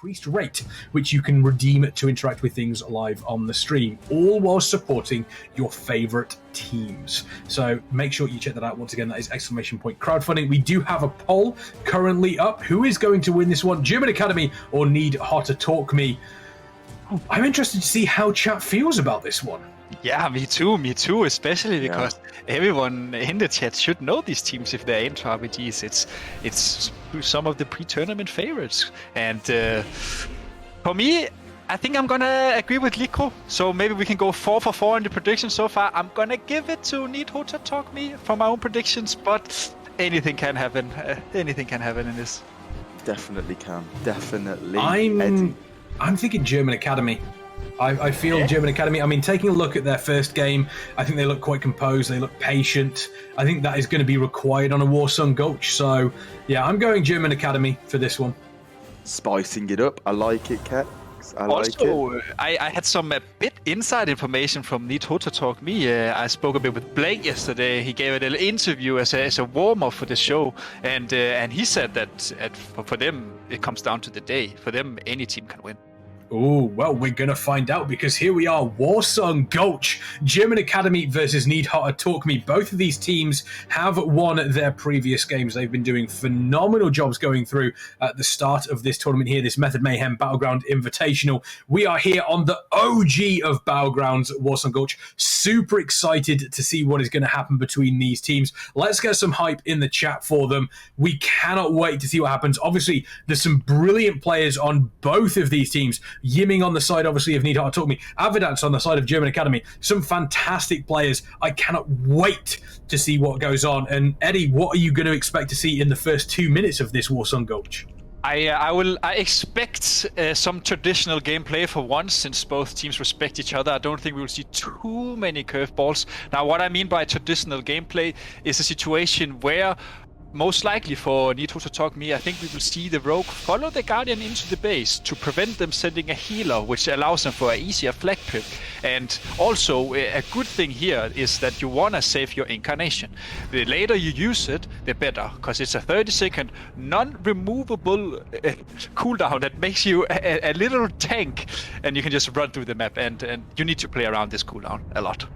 increased rate, which you can redeem to interact with things live on the stream, all while supporting your favorite teams. So make sure you check that out. Once again, that is !crowdfunding. We do have a poll currently up. Who is going to win this one? German Academy or Need HOTA Talk Me? I'm interested to see how chat feels about this one. Yeah, me too, especially because everyone in the chat should know these teams if they're into RBGs. It's some of the pre-tournament favorites. And for me, I think I'm gonna agree with Liko. So maybe we can go 4 for 4 in the predictions so far. I'm gonna give it to Need HOTA Talk Me for my own predictions, but anything can happen. Anything can happen in this. Definitely can. Definitely. I'm thinking German Academy. I feel German Academy, I mean, taking a look at their first game, I think they look quite composed, they look patient. I think that is going to be required on a Warsong Gulch. So, yeah, I'm going German Academy for this one. Spicing it up. I like it, Kat. I had some bit inside information from Need HOTA Talk Me. I spoke a bit with Blake yesterday. He gave a little interview as a warm-up for the show. And he said that for them, it comes down to the day. For them, any team can win. Oh, well, we're going to find out because here we are, Warsong Gulch, German Academy versus Need HOTA Talk Me. Both of these teams have won their previous games. They've been doing phenomenal jobs going through at the start of this tournament here, this Method Mayhem Battleground Invitational. We are here on the OG of Battlegrounds, Warsong Gulch. Super excited to see what is going to happen between these teams. Let's get some hype in the chat for them. We cannot wait to see what happens. Obviously, there's some brilliant players on both of these teams. Yimming on the side, obviously, of Need HOTA Talk Me. Avidance on the side of German Academy. Some fantastic players. I cannot wait to see what goes on. And Eddie, what are you going to expect to see in the first 2 minutes of this Warsong Gulch? I expect some traditional gameplay for once, since both teams respect each other. I don't think we will see too many curveballs. Now, what I mean by traditional gameplay is a situation where, most likely for Need HOTA Talk Me, I think we will see the Rogue follow the Guardian into the base to prevent them sending a healer, which allows them for an easier flag pick. And also, a good thing here is that you want to save your Incarnation. The later you use it, the better, because it's a 30-second non-removable cooldown that makes you a little tank, and you can just run through the map, and you need to play around this cooldown a lot.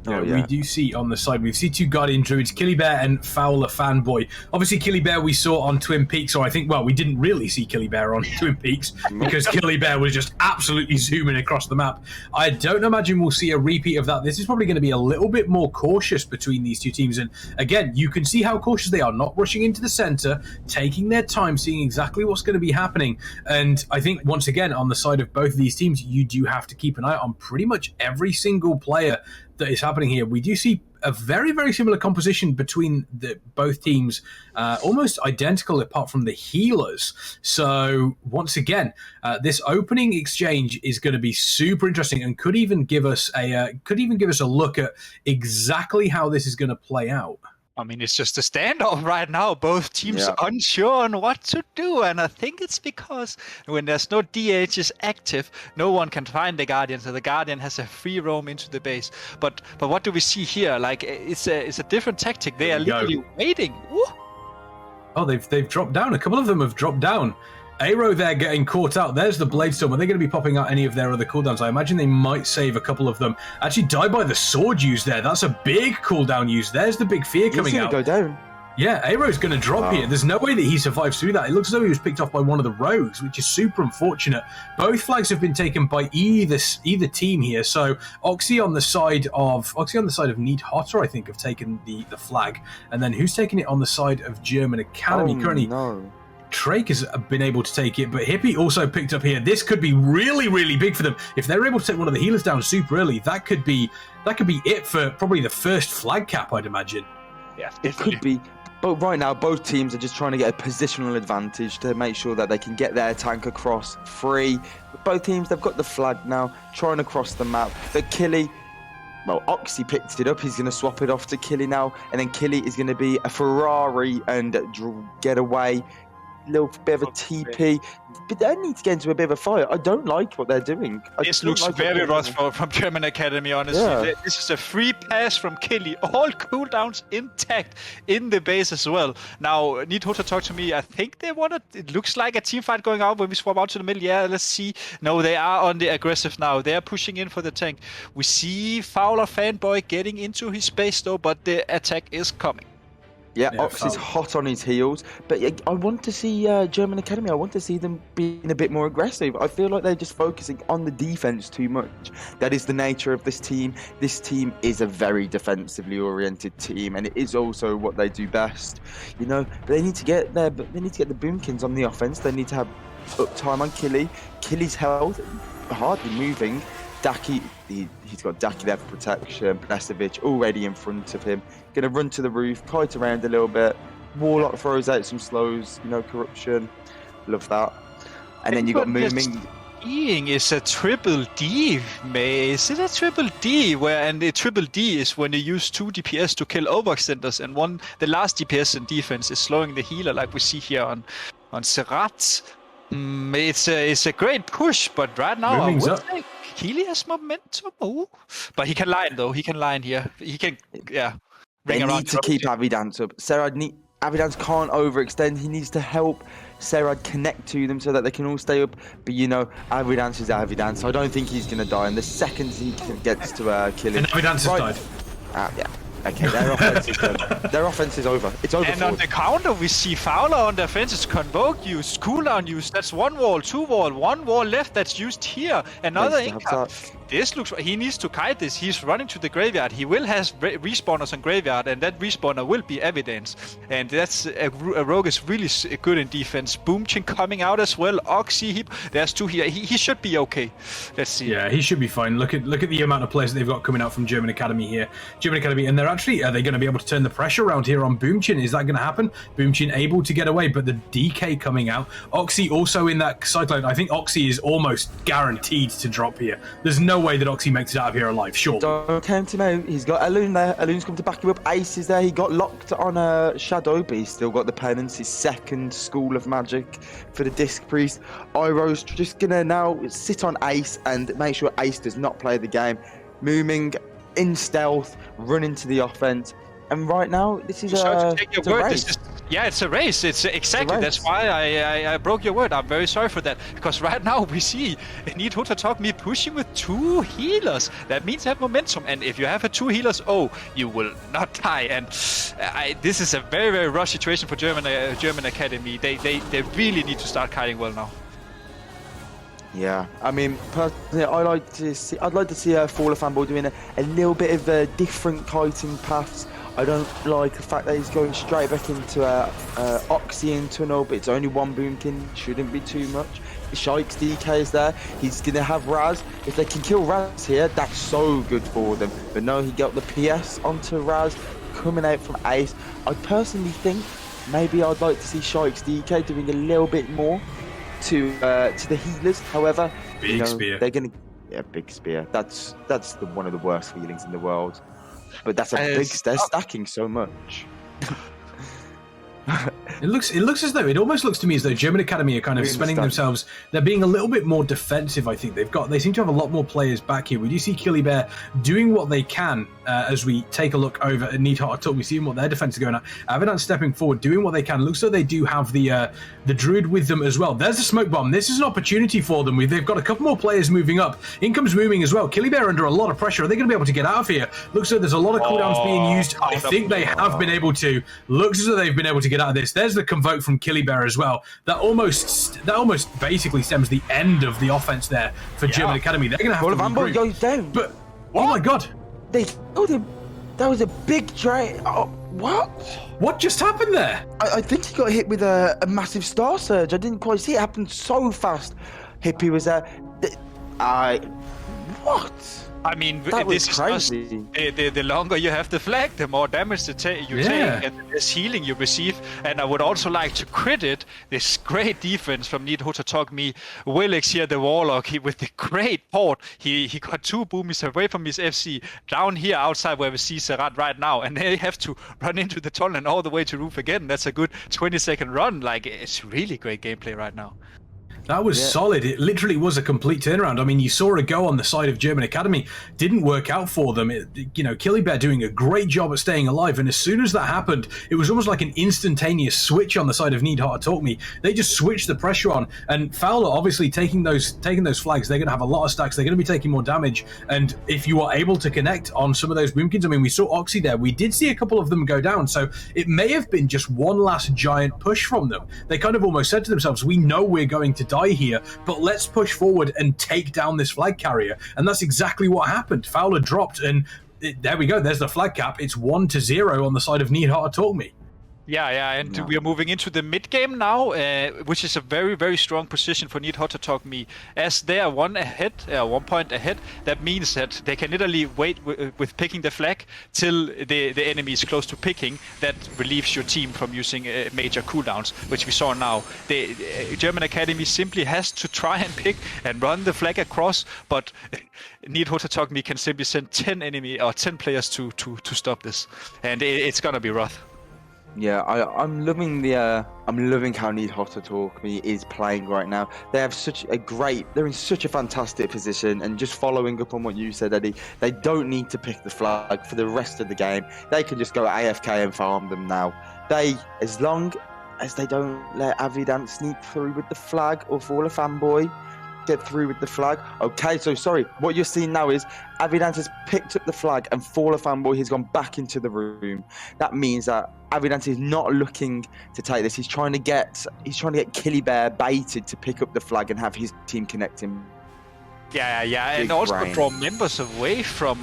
We do see on the side, we see two Guardian Druids, Killybear and Fowler Fanboy. Obviously, Killybear we saw on Twin Peaks, or I think, well, we didn't really see Killybear on Twin Peaks because Killybear was just absolutely zooming across the map. I don't imagine we'll see a repeat of that. This is probably going to be a little bit more cautious between these two teams. And again, you can see how cautious they are, not rushing into the center, taking their time, seeing exactly what's going to be happening. And I think, once again, on the side of both of these teams, you do have to keep an eye on pretty much every single player that is happening here. We do see a very, very similar composition between both teams, almost identical apart from the healers. So once again, this opening exchange is going to be super interesting and could even give us a look at exactly how this is going to play out. I mean, it's just a standoff right now. Both teams are unsure on what to do. And I think it's because when there's no DHs active, no one can find the Guardian. So the Guardian has a free roam into the base. But what do we see here? Like, it's a different tactic. They are literally waiting. Woo! Oh, they've dropped down. A couple of them have dropped down. Aero there getting caught out. There's the Bladestorm. Are they going to be popping out any of their other cooldowns? I imagine they might save a couple of them. Actually, die by the sword use there. That's a big cooldown use. There's the big fear coming out. He's going to go down. Yeah, Aero's going to drop here. There's no way that he survives through that. It looks as though he was picked off by one of the rogues, which is super unfortunate. Both flags have been taken by either team here. So Oxy on the side of Need HOTA, I think, have taken the flag. And then who's taking it on the side of German Academy? Currently, no. Drake has been able to take it, but Hippie also picked up here. This could be really, really big for them. If they're able to take one of the healers down super early, that could be it for probably the first flag cap, I'd imagine. Yeah, it could be. But right now, both teams are just trying to get a positional advantage to make sure that they can get their tank across free. Both teams, they've got the flag now, trying to cross the map. But Killy, well, Oxy picked it up. He's going to swap it off to Killy now. And then Killy is going to be a Ferrari and get away. little bit of a TP. But they need to get into a bit of a fight. I don't like what they're doing. This looks very rough from German Academy, honestly. Yeah. This is a free pass from Killy. All cooldowns intact in the base as well. Now, need HOTA talk to me. I think they want to... It looks like a team fight going on when we swap out to the middle. Yeah, let's see. No, they are on the aggressive now. They are pushing in for the tank. We see Fowler Fanboy getting into his space though, but the attack is coming. Yeah, Ox is hot on his heels, but I want to see German Academy. I want to see them being a bit more aggressive. I feel like they're just focusing on the defense too much. That is the nature of this team. This team is a very defensively oriented team, and it is also what they do best. You know, but they need to get there. But they need to get the boomkins on the offense. They need to have uptime on Killy. Killy's health hardly moving. Daki, he's got Daki there for protection. Blasevic already in front of him. Going to run to the roof, kite around a little bit. Warlock throws out some slows, you know, corruption. Love that. And then you got Mooming. Being is a triple D, May. Is it a triple D? And the triple D is when you use 2 DPS to kill overextenders, and the last DPS in defense is slowing the healer, like we see here on Serat. It's a great push, but right now I would say Keely has momentum. Ooh. But he can line though. He can line here. He can, yeah. They need to keep Avidance up. Avidance can't overextend. He needs to help Serad connect to them so that they can all stay up. But you know, Avidance is Avidance. I don't think he's going to die. And the second he gets to kill him, and Avidance has died. Yeah. Okay, their offense is done. Their offense is over. It's over. And on the counter, we see Fowler on the offense. It's Convoke used, cooldown used. That's 1 wall, 2 wall, 1 wall left. That's used here. Another income. This looks... He needs to kite this. He's running to the graveyard. He will have respawners on graveyard, and that respawner will be Evidence. And that's... A rogue is really good in defense. Boomchin coming out as well. Oxy, there's 2 here. He should be okay. Let's see. Yeah, he should be fine. Look at the amount of players that they've got coming out from German Academy here. German Academy, and they're actually... Are they going to be able to turn the pressure around here on Boomchin? Is that going to happen? Boomchin able to get away, but the DK coming out. Oxy also in that cyclone. I think Oxy is almost guaranteed to drop here. There's no way that Oxy makes it out of here alive, sure. Don't count him out. He's got Alun there. Alun's come to back him up. Ace is there. He got locked on Shadow, but he's still got the penance. His second school of magic for the Disc Priest. Iroh's just going to now sit on Ace and make sure Ace does not play the game. Mooming in stealth, run into the offense. And right now, this is a race. It's a race. It's exactly. That's why I broke your word. I'm very sorry for that. Because right now we see need HOTA talk me pushing with 2 healers. That means have momentum. And if you have 2 healers, you will not die. And this is a very, very rough situation for German Academy. They really need to start kiting well now. Yeah, I mean, personally, I'd like to see Fowler Fanboy doing a little bit of different kiting paths. I don't like the fact that he's going straight back into Oxyan tunnel, but it's only 1 boomkin, shouldn't be too much. Shike's DK is there, he's going to have Raz. If they can kill Raz here, that's so good for them. But no, he got the PS onto Raz, coming out from Ace. I personally think maybe I'd like to see Shike's DK doing a little bit more to the healers. However, big spear. They're going to... big spear. That's one of the worst feelings in the world. But that's they're stacking so much. It looks as though, it almost looks to me as though German Academy are kind of spending themselves, they're being a little bit more defensive, I think. They seem to have a lot more players back here. We do see Killy Bear doing what they can as we take a look over at Neathart Talk. We see what their defense is going at. Avidance stepping forward, doing what they can. Looks like they do have the Druid with them as well. There's a smoke bomb. This is an opportunity for them. They've got a couple more players moving up. In comes Mooming as well. Killy Bear under a lot of pressure. Are they going to be able to get out of here? Looks like there's a lot of cooldowns being used. I think they have been able to. Looks as though they've been able to get out of this. There's the Convoke from Killy Bear as well. That almost basically stems the end of the offense there for German Academy. They're going to have to regroup. Goes down. But oh my god, they killed him. That was a big drain. Oh, what? What just happened there? I think he got hit with a massive star surge. I didn't quite see it happen so fast. Hippie was there. What? I mean, That was this crazy. is just, the longer you have the flag, the more damage you take, and the less healing you receive. And I would also like to credit this great defense from HOTA Talk Me. Willix here, the Warlock, with the great port. He got 2 boomies away from his FC down here outside where we see Serrat right now. And they have to run into the tunnel and all the way to roof again. That's a good 20-second run. Like, it's really great gameplay right now. That was solid. It literally was a complete turnaround. I mean, you saw a go on the side of German Academy. Didn't work out for them. Killybear doing a great job at staying alive. And as soon as that happened, it was almost like an instantaneous switch on the side of HOTA Talk Me. They just switched the pressure on. And Fowler, obviously, taking those flags, they're going to have a lot of stacks. They're going to be taking more damage. And if you are able to connect on some of those boomkins, I mean, we saw Oxy there. We did see a couple of them go down. So it may have been just one last giant push from them. They kind of almost said to themselves, we know we're going to die here, but let's push forward and take down this flag carrier. And that's exactly what happened. Fowler dropped, and there we go. There's the flag cap. It's 1-0 on the side of HOTA Talk Me. Yeah, and we are moving into the mid game now, which is a very, very strong position for HOTA Talk Me. As they are 1 point ahead, that means that they can literally wait with picking the flag till the enemy is close to picking. That relieves your team from using major cooldowns, which we saw now. The German Academy simply has to try and pick and run the flag across, but HOTA Talk Me can simply send 10 players to stop this, and it's gonna be rough. Yeah, I'm loving I'm loving how HOTA Talk Me is playing right now. They have they're in such a fantastic position, and just following up on what you said, Eddie, they don't need to pick the flag for the rest of the game. They can just go AFK and farm them now. As long as they don't let Avidance sneak through with the flag or Faller Fanboy get through with the flag. Okay, so sorry, what you're seeing now is Avidance has picked up the flag and Faller Fanboy has gone back into the room. That means that Avidance is not looking to take this. He's trying to get Killybear baited to pick up the flag and have his team connect him. Yeah, and also draw members away from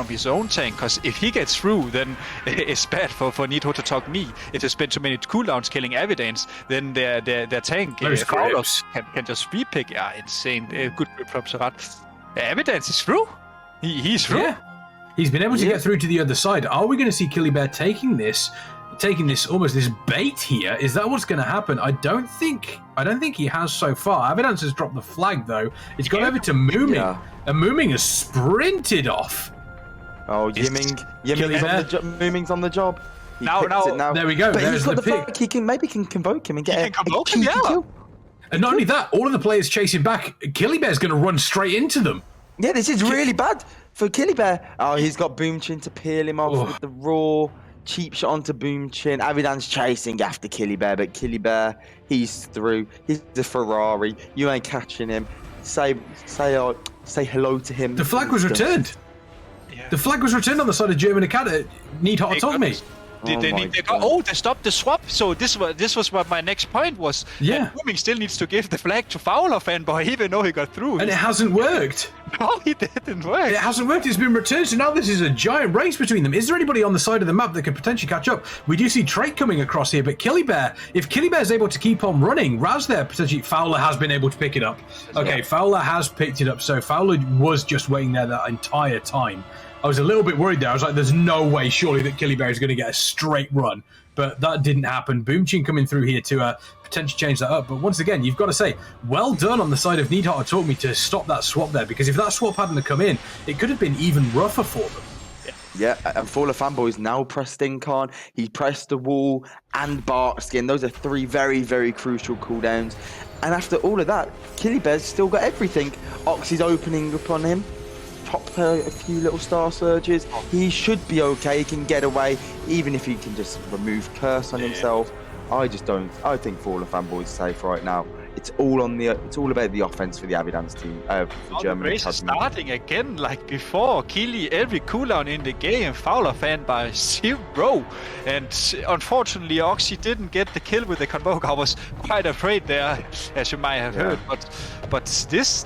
his own tank, because if he gets through, then it's bad for HOTA Talk Me. If they spend too many cooldowns killing Evidence, then their tank can just repick. Yeah, insane. Good grip from Serrat. Evidence is through. He's through. Yeah, he's been able to get through to the other side. Are we going to see Killybear taking this almost this bait here? Is that what's going to happen? I don't think he has so far. Avidance has dropped the flag though. It's gone over to Mooming, and Mooming has sprinted off. Oh, Mooming's on the job. Now. There we go. But There's he's got the flag. pick. Maybe can convoke him and get a convoke him, kill. And not only that, all of the players chasing back. Killybear's going to run straight into them. Yeah, this is really bad for Killybear. Oh, he's got Boomchin to peel him off with the raw. Cheap shot onto Boomchin. Avidance chasing after Killybear, but Killybear, he's through. He's a Ferrari. You ain't catching him. Say hello to him. The flag was returned. Yeah. The flag was returned on the side of German Academy. HOTA Talk Me. They stopped the swap. So this was what my next point was. Yeah. Booming still needs to give the flag to Fowler Fanboy, even though he got through. And it hasn't worked. No, it didn't work. It hasn't worked. It's been returned. So now this is a giant race between them. Is there anybody on the side of the map that could potentially catch up? We do see Trait coming across here, but Killybear, if Killybear is able to keep on running, Raz there, potentially Fowler has been able to pick it up. Okay, Fowler has picked it up. So Fowler was just waiting there that entire time. I was a little bit worried there. I was like, there's no way, surely, that Killybear is going to get a straight run. But that didn't happen. Boomchin coming through here to potentially change that up. But once again, you've got to say, well done on the side of HOTA Talk Me to stop that swap there. Because if that swap hadn't come in, it could have been even rougher for them. Yeah, and Faller Fanboy's now pressed Stinkon. He pressed the wall and Barkskin. Those are 3 very, very crucial cooldowns. And after all of that, Killybear's still got everything. Oxy's opening up on him. Popped a few little star surges. He should be okay. He can get away, even if he can just remove curse on himself. I think Faller Fanboy's safe right now. It's all about the offense for the Avidance team. For German. The race is starting again like before. Killy every cooldown in the game. Fowler Fanboy 0. And unfortunately, Oxy didn't get the kill with the convoke. I was quite afraid there, as you might have heard. But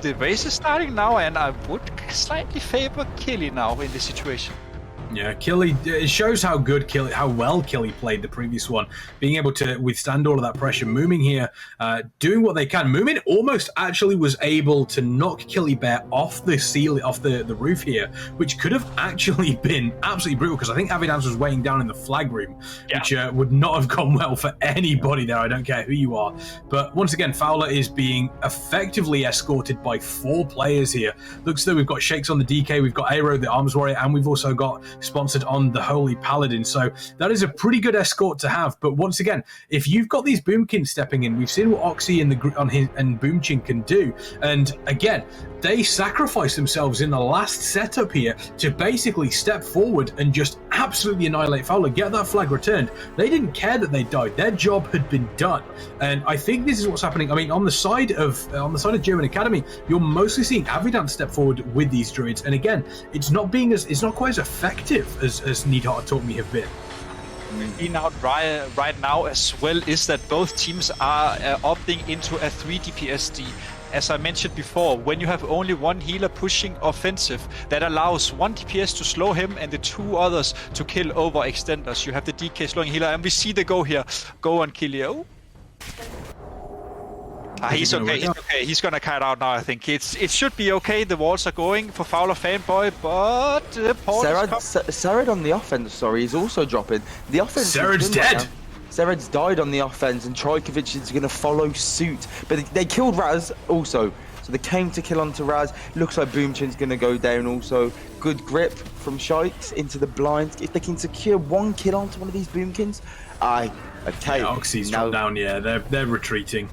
the race is starting now, and I would slightly favor Killy now in this situation. Yeah, Killy, it shows how well Killy played the previous one, being able to withstand all of that pressure. Moomin here, doing what they can. Moomin almost actually was able to knock Killy Bear off the ceiling, off the roof here, which could have actually been absolutely brutal, because I think Avidance was weighing down in the flag room, which would not have gone well for anybody there. I don't care who you are. But once again, Fowler is being effectively escorted by 4 players here. Looks as though we've got Shakes on the DK, we've got Aero, the Arms Warrior, and we've also got sponsored on the Holy Paladin. So that is a pretty good escort to have. But once again, if you've got these Boomkins stepping in, we've seen what Oxy and Boomchin can do. And again, they sacrificed themselves in the last setup here to basically step forward and just absolutely annihilate Fowler, get that flag returned. They didn't care that they died. Their job had been done. And I think this is what's happening. I mean, on the side of German Academy, you're mostly seeing Avidance step forward with these druids. And again, it's not quite as effective as Needhart taught me have been. Out right now as well is that both teams are opting into a 3 DPSD. As I mentioned before, when you have only one healer pushing offensive, that allows one DPS to slow him and the 2 others to kill overextenders. You have the DK slowing healer, and we see the go here. Go on Kilio. He's okay. He's gonna kite out now. I think it should be okay. The walls are going for Fowler Fanboy, but Sarad on the offense. Sorry, is also dropping. The offense. Sarad's dead. Sarad's died on the offense, and Trajkovic is going to follow suit. But they killed Raz also, so they came to kill onto Raz. Looks like Boomchin's going to go down also. Good grip from Shikes into the blind. If they can secure 1 kill onto one of these Boomkins, okay. Yeah, Oxy's dropped down. Yeah, they're retreating.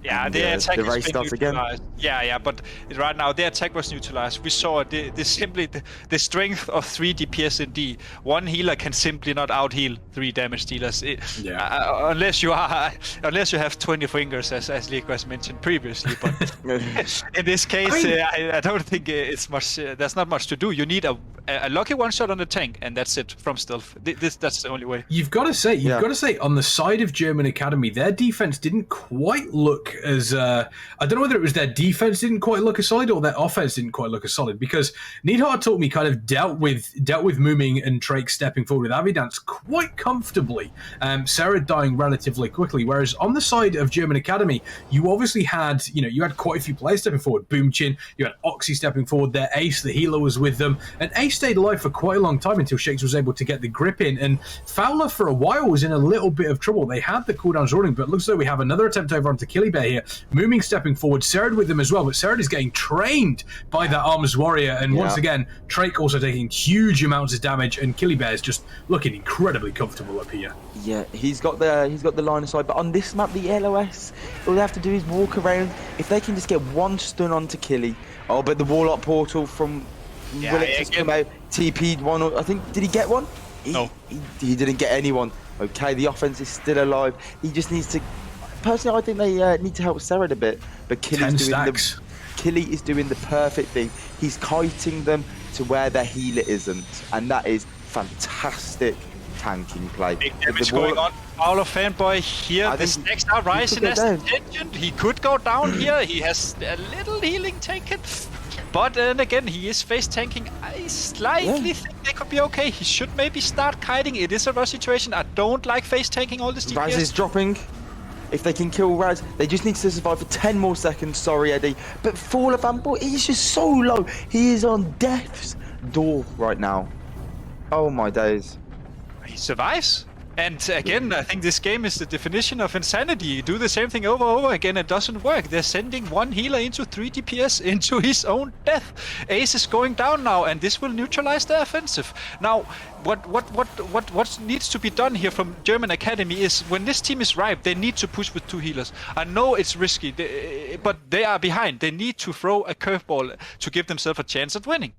Yeah, the attack the race starts again. Yeah, but right now the attack was neutralized. We saw simply the strength of 3 DPS in D. One healer can simply not out heal 3 damage dealers. Unless you have 20 fingers, as Liquas mentioned previously. But in this case, I don't think it's much. There's not much to do. You need a lucky one shot on the tank, and that's it from stealth. That's the only way. You've got to say, on the side of German Academy, their defense didn't quite look as I don't know whether it was their defense didn't quite look as solid or their offense didn't quite look as solid, because Needhart taught me kind of dealt with Mooming and Drake stepping forward with Avidance quite comfortably. Sarah dying relatively quickly, whereas on the side of German Academy, you obviously had quite a few players stepping forward. Boomchin, you had Oxy stepping forward, their Ace, the healer, was with them, and Ace stayed alive for quite a long time until Shakes was able to get the grip in, and Fowler for a while was in a little bit of trouble. They had the cooldowns running, but it looks like we have another attempt over onto Killy Bear here. Mooming stepping forward, Serad with them as well, but Serad is getting trained by that Arms Warrior, and once again, Drake also taking huge amounts of damage, and Killy Bear is just looking incredibly comfortable up here. Yeah, he's got the line of sight, but on this map, the LOS, all they have to do is walk around. If they can just get 1 stun onto Killy, but the Warlock portal from Willick has come out, TP'd one, I think, did he get one? No. He didn't get anyone. Okay, the offense is still alive. He just needs to... Personally, I think they need to help Sarad a bit, but Killy is doing the perfect thing. He's kiting them to where their healer isn't, and that is fantastic tanking play. Big damage going on. Fowler Fanboy here. The stacks are rising as attention. He could go down here. He has a little healing taken. But then again, he is face tanking. I slightly think they could be okay. He should maybe start kiting. It is a rush situation. I don't like face tanking all this DPS. Raz is dropping. If they can kill Raz, they just need to survive for 10 more seconds. Sorry, Eddie. But Fowler Fanboy, he's just so low. He is on death's door right now. Oh my days. He survives. And again, I think this game is the definition of insanity. You do the same thing over and over again, it doesn't work. They're sending one healer into 3 DPS into his own death. Ace is going down now, and this will neutralize their offensive. Now, what needs to be done here from German Academy is when this team is ripe, they need to push with 2 healers. I know it's risky, but they are behind. They need to throw a curveball to give themselves a chance at winning.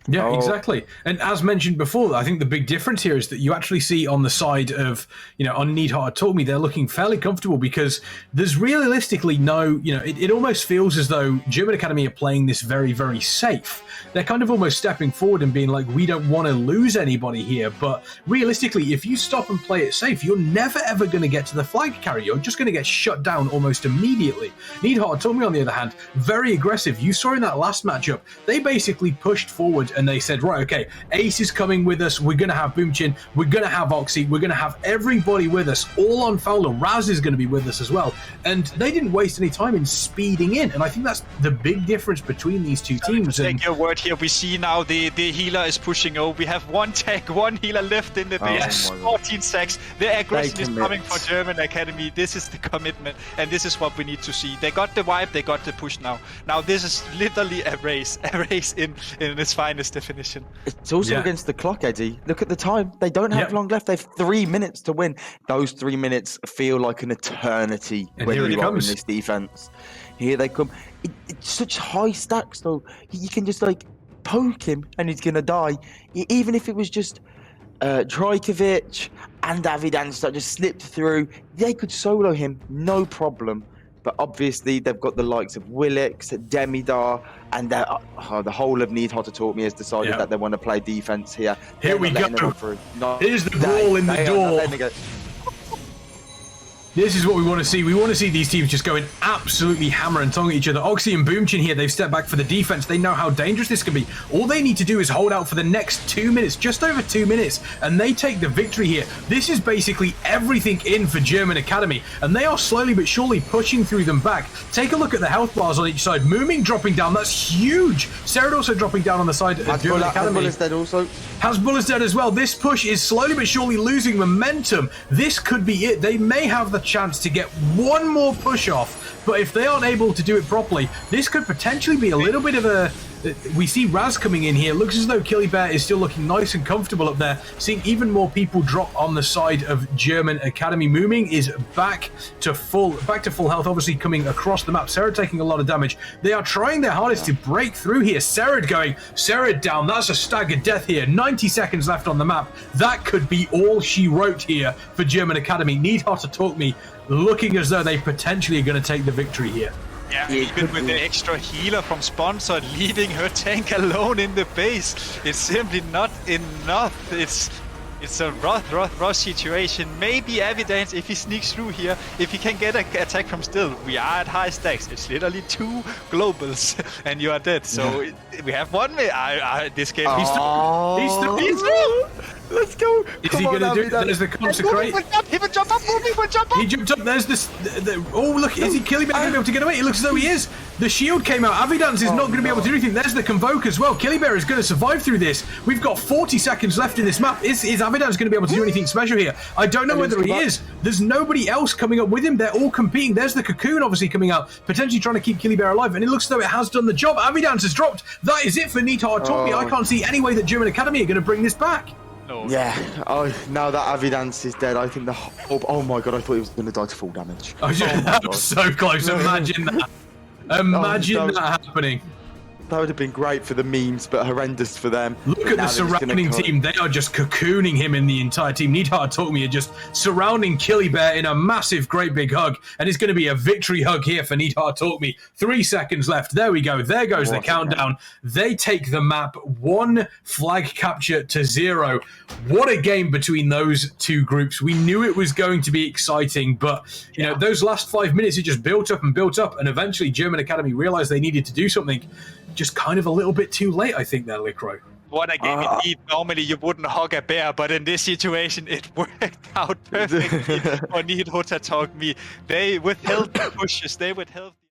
Yeah, exactly. And as mentioned before, I think the big difference here is that you actually see on the side of, on Needhart told me, they're looking fairly comfortable because there's realistically no, it almost feels as though German Academy are playing this very, very safe. They're kind of almost stepping forward and being like, we don't want to lose anybody here. But realistically, if you stop and play it safe, you're never, ever going to get to the flag carrier. You're just going to get shut down almost immediately. Needhart told me, on the other hand, very aggressive. You saw in that last matchup, they basically pushed forward and they said, right, okay, Ace is coming with us. We're going to have Boomchin. We're going to have Oxy. We're going to have everybody with us, all on Fowler. Raz is going to be with us as well. And they didn't waste any time in speeding in. And I think that's the big difference between these two teams. Take your word here. We see now the healer is pushing over. We have one tech, one healer left in the base. 14 sacks. The aggression is coming for German Academy. This is the commitment, and this is what we need to see. They got the wipe, they got the push now. Now this is literally a race in its finest definition. It's also against the clock, Eddie. Look at the time. They don't have long left. They have 3 minutes to win. Those 3 minutes feel like an eternity when you are in this defense. Here they come. It's such high stacks, though. You can just like poke him and he's gonna die. Even if it was just Trajkovic and Avidance that just slipped through, they could solo him, no problem. But obviously, they've got the likes of Willix, Demidar, and the whole of Need HOTA Taught Me has decided that they want to play defense here. Here we go. Here's the brawl in the door. This is what we want to see. We want to see these teams just going absolutely hammer and tongue at each other. Oxy and Boomchin here, they've stepped back for the defense. They know how dangerous this can be. All they need to do is hold out for the next 2 minutes, just over 2 minutes, and they take the victory here. This is basically everything in for German Academy, and they are slowly but surely pushing through them back. Take a look at the health bars on each side. Mooming dropping down, that's huge. Serid also dropping down on the side of German Academy. Hasbull is dead also. Hasbull is dead as well. This push is slowly but surely losing momentum. This could be it. They may have the chance to get one more push off, but if they aren't able to do it properly, this could potentially be a little bit of a... We see Raz coming in here. Looks as though Killybear is still looking nice and comfortable up there. Seeing even more people drop on the side of German Academy. Mooming is back to full health, obviously coming across the map. Serid taking a lot of damage. They are trying their hardest to break through here. Serid down. That's a staggered death here. 90 seconds left on the map. That could be all she wrote here for German Academy. Need HOTA Talk Me looking as though they potentially are going to take the victory here. Yeah, even with the extra healer from Sponsor leaving her tank alone in the base, it's simply not enough. It's a rough situation. Maybe Evidence, if he sneaks through here, if he can get an attack from Still. We are at high stacks. It's literally 2 globals and you are dead. So we have one. This game. He's through. Let's go. Is he going to do it? There's the consecrate. He will jump up. Moving will jump up. He jumped up. There's this. Oh, look. Is he Killybear going to be able to get away? It looks as though he is. The shield came out. Avidance is not going to be able to do anything. There's the Convoke as well. Killybear is going to survive through this. We've got 40 seconds left in this map. Is Avidance going to be able to do anything special here? I don't know whether he is. There's nobody else coming up with him. They're all competing. There's the Cocoon obviously coming out, potentially trying to keep Killybear alive. And it looks as though it has done the job. Avidance has dropped. That is it for Need HOTA Talk Me. I can't see any way that German Academy are going to bring this back. No. Yeah, now that Avidance is dead, I think the whole... Oh my god, I thought he was going to die to full damage. That was so close, imagine that. Imagine that happening. That would have been great for the memes, but horrendous for them. Look at the surrounding team. They are just cocooning him in the entire team. Need HOTA Talk Me are just surrounding Killybear in a massive, great big hug. And it's going to be a victory hug here for Need HOTA Talk Me. 3 seconds left. There we go. There goes the countdown. They take the map. 1 flag capture to 0. What a game between those two groups. We knew it was going to be exciting, but you know, those last 5 minutes, it just built up, and eventually German Academy realized they needed to do something. Just kind of a little bit too late, I think, there, Licro. What a game indeed. Normally you wouldn't hug a bear, but in this situation it worked out perfectly for Need HOTA Talk Me. They withheld the pushes, they withheld